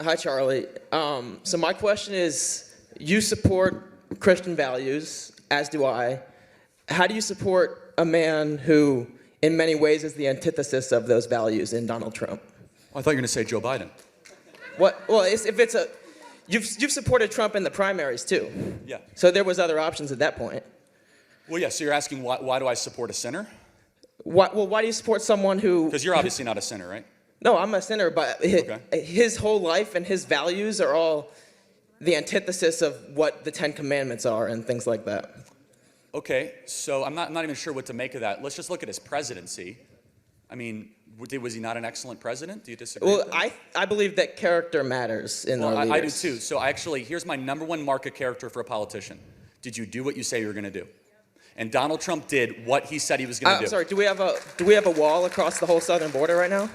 Hi, Charlie. So my question is, you support Christian values, as do I. How do you support a man who, in many ways, is the antithesis of those values in Donald Trump? I thought you were going to say Joe Biden. What? Well, if it's a, you've supported Trump in the primaries too. Yeah. So there was other options at that point. Well, yeah, so you're asking why do I support a sinner? Why do you support someone who? Because you're obviously not a sinner, right? No, I'm a sinner, but his whole life and his values are all the antithesis of what the Ten Commandments are and things like that. Okay, so I'm not even sure what to make of that. Let's just look at his presidency. I mean, was he not an excellent president? Do you disagree? Well, I believe that character matters in our leaders. I do too. So actually, here's my number one mark of character for a politician. Did you do what you say you were going to do? And Donald Trump did what he said he was going to do. Sorry, do we have a wall across the whole southern border right now?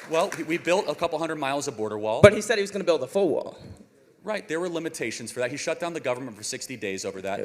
Well, we built a couple hundred miles of border wall. But he said he was going to build a full wall. Right, there were limitations for that. He shut down the government for 60 days over that.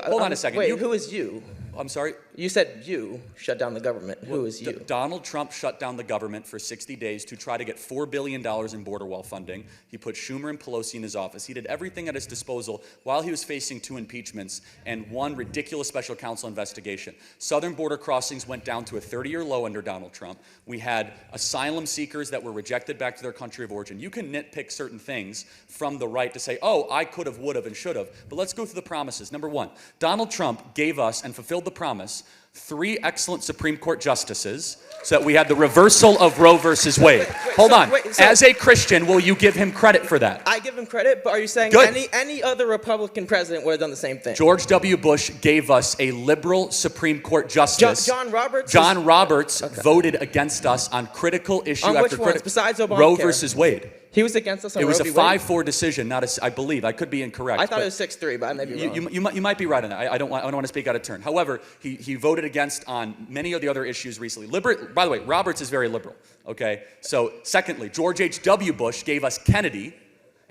Hold on a second. Wait, who is you? I'm sorry? You said you shut down the government. Who is you? Donald Trump shut down the government for 60 days to try to get $4 billion in border wall funding. He put Schumer and Pelosi in his office. He did everything at his disposal while he was facing 2 impeachments and 1 ridiculous special counsel investigation. Southern border crossings went down to a 30-year low under Donald Trump. We had asylum seekers that were rejected back to their country of origin. You can nitpick certain things from the right to say, oh, I could have, would have, and should have. But let's go through the promises. Number 1, Donald Trump gave us and fulfilled the promise 3 excellent Supreme Court justices so that we had the reversal of Roe versus Wade. Hold on. As a Christian, will you give him credit for that? I give him credit, but are you saying any other Republican president would have done the same thing? George W. Bush gave us a liberal Supreme Court justice. John Roberts? John Roberts voted against us on critical issue on after critical. Besides Obamacare? Roe versus Wade. He was against us on Roe v. Wade? It was a 5-4 decision, I believe. I could be incorrect. I thought it was 6-3, but I may be wrong. You might be right on that. I don't want to speak out of turn. However, he voted against on many of the other issues recently. By the way, Roberts is very liberal. Okay. So, secondly, George H.W. Bush gave us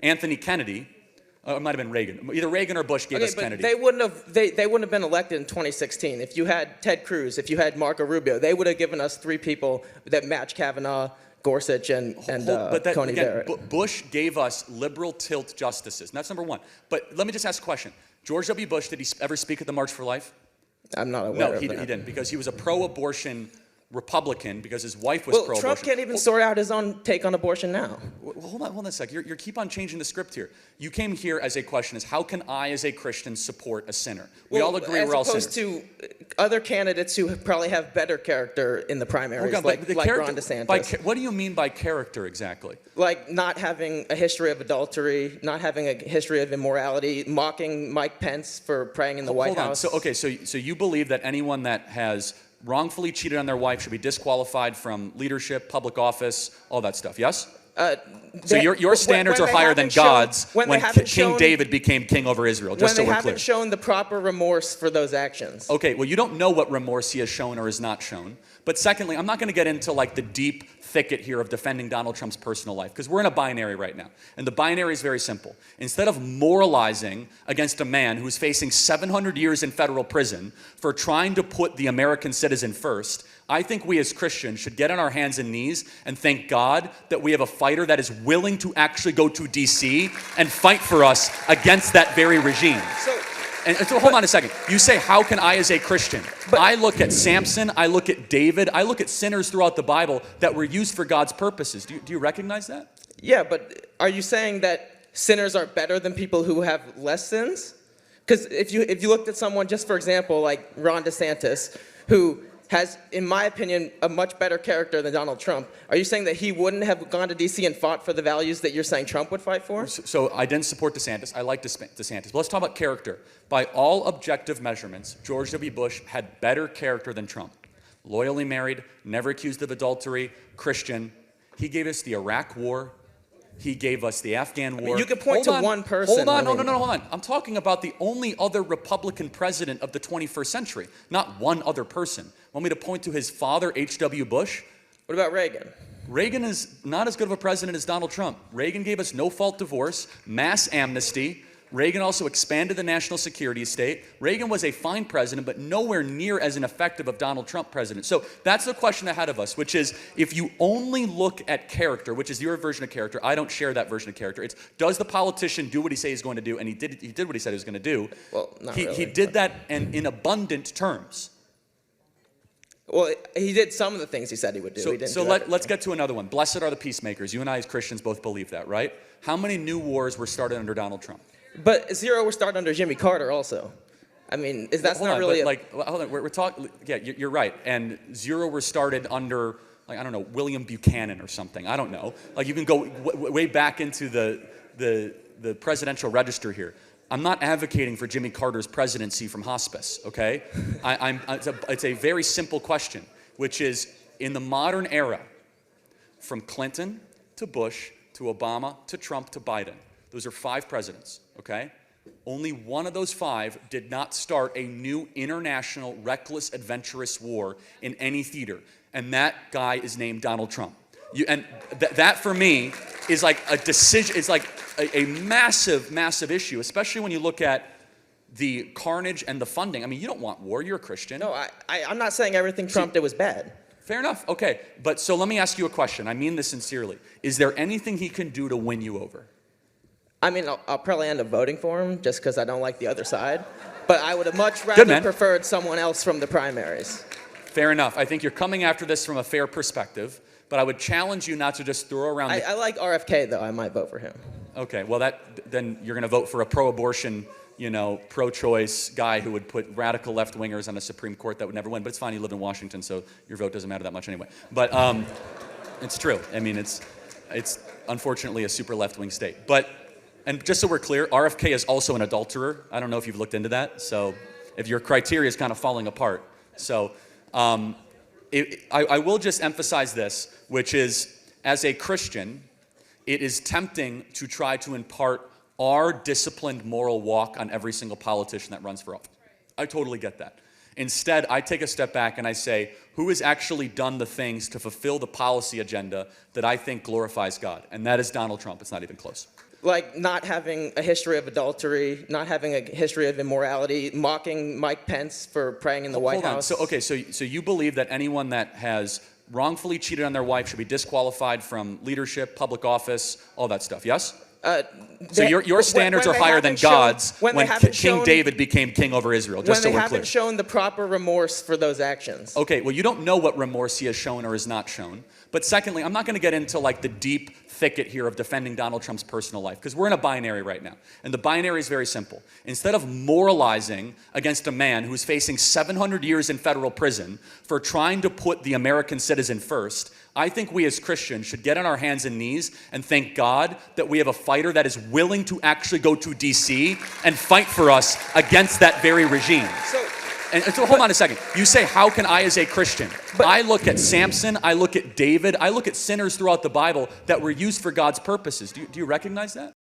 Anthony Kennedy. It might have been Reagan. Either Reagan or Bush gave us Kennedy. They wouldn't have been elected in 2016 if you had Ted Cruz, if you had Marco Rubio. They would have given us 3 people that match Kavanaugh, Gorsuch, and Coney Barrett. Bush gave us liberal tilt justices. And that's number 1. But let me just ask a question. George W. Bush, did he ever speak at the March for Life? I'm not aware of that. No, he didn't, because he was a pro-abortion Republican because his wife was pro-abortion. Trump can't even sort out his own take on abortion now. Hold on a sec. You keep on changing the script here. You came here as a question is, how can I, as a Christian, support a sinner? We all agree we're all sinners. As opposed to other candidates who probably have better character in the primaries, like Ron DeSantis. What do you mean by character exactly? Like not having a history of adultery, not having a history of immorality, mocking Mike Pence for praying in the White House. So you believe that anyone that has wrongfully cheated on their wife should be disqualified from leadership, public office, all that stuff, yes? So your standards are higher than God's when King David became king over Israel, just so we're clear. When they haven't shown the proper remorse for those actions. Okay, well, you don't know what remorse he has shown or has not shown. But secondly, I'm not going to get into like the deep thicket here of defending Donald Trump's personal life, because we're in a binary right now. And the binary is very simple. Instead of moralizing against a man who's facing 700 years in federal prison for trying to put the American citizen first, I think we as Christians should get on our hands and knees and thank God that we have a fighter that is willing to actually go to D.C. and fight for us against that very regime. So hold on a second. You say, how can I as a Christian? I look at Samson, I look at David, I look at sinners throughout the Bible that were used for God's purposes. Do you recognize that? Yeah, but are you saying that sinners are better than people who have less sins? Because if you looked at someone, just for example, like Ron DeSantis, who has, in my opinion, a much better character than Donald Trump. Are you saying that he wouldn't have gone to D.C. and fought for the values that you're saying Trump would fight for? So I didn't support DeSantis. I like DeSantis. But let's talk about character. By all objective measurements, George W. Bush had better character than Trump. Loyally married, never accused of adultery, Christian. He gave us the Iraq War. He gave us the Afghan War. I mean, you could point to one person. Hold on, no, hold on. I'm talking about the only other Republican president of the 21st century, not one other person. Want me to point to his father, H.W. Bush? What about Reagan? Reagan is not as good of a president as Donald Trump. Reagan gave us no-fault divorce, mass amnesty, Reagan also expanded the national security estate. Reagan was a fine president, but nowhere near as an effective of Donald Trump president. So that's the question ahead of us, which is, if you only look at character, which is your version of character, I don't share that version of character. It's, does the politician do what he says he's going to do? And he did what he said he was going to do. Well, not he really, did that in abundant terms. Well, he did some of the things he said he would do. He didn't do everything. Let's get to another one. Blessed are the peacemakers. You and I as Christians both believe that, right? How many new wars were started under Donald Trump? But zero were started under Jimmy Carter also. I mean, that's not really hold on, we're talking, yeah, you're right. And zero were started under, like, I don't know, William Buchanan or something. I don't know. Like, you can go way back into the presidential register here. I'm not advocating for Jimmy Carter's presidency from hospice, okay? It's a very simple question, which is, in the modern era, from Clinton to Bush to Obama to Trump to Biden, those are 5 presidents, okay? Only one of those 5 did not start a new international, reckless, adventurous war in any theater, and that guy is named Donald Trump. That for me is like a decision. It's like a massive, massive issue, especially when you look at the carnage and the funding. I mean, you don't want war. You're a Christian. No, I'm not saying everything Trump did was bad. Fair enough. Okay, but so let me ask you a question. I mean this sincerely. Is there anything he can do to win you over? I mean, I'll probably end up voting for him just because I don't like the other side. But I would have much rather preferred someone else from the primaries. Fair enough. I think you're coming after this from a fair perspective. But I would challenge you not to just throw around. I like RFK, though. I might vote for him. Okay, well, then you're going to vote for a pro-abortion, pro-choice guy who would put radical left-wingers on the Supreme Court that would never win. But it's fine. You live in Washington, so your vote doesn't matter that much anyway. But it's true. I mean, it's unfortunately a super left-wing state. And just so we're clear, RFK is also an adulterer. I don't know if you've looked into that. So if your criteria is kind of falling apart. So I will just emphasize this, which is, as a Christian, it is tempting to try to impart our disciplined moral walk on every single politician that runs for office. I totally get that. Instead, I take a step back and I say, who has actually done the things to fulfill the policy agenda that I think glorifies God? And that is Donald Trump. It's not even close. Like not having a history of adultery, not having a history of immorality, mocking Mike Pence for praying in the White House. So you believe that anyone that has wrongfully cheated on their wife should be disqualified from leadership, public office, all that stuff, yes? So your standards are higher than God's when King David became king over Israel, just so we're clear. When they haven't shown the proper remorse for those actions. Okay, well, you don't know what remorse he has shown or has not shown. But secondly, I'm not going to get into like the deep thicket here of defending Donald Trump's personal life, because we're in a binary right now. And the binary is very simple. Instead of moralizing against a man who's facing 700 years in federal prison for trying to put the American citizen first, I think we as Christians should get on our hands and knees and thank God that we have a fighter that is willing to actually go to D.C. and fight for us against that very regime. So hold on a second. You say, how can I as a Christian? I look at Samson, I look at David, I look at sinners throughout the Bible that were used for God's purposes. Do you recognize that?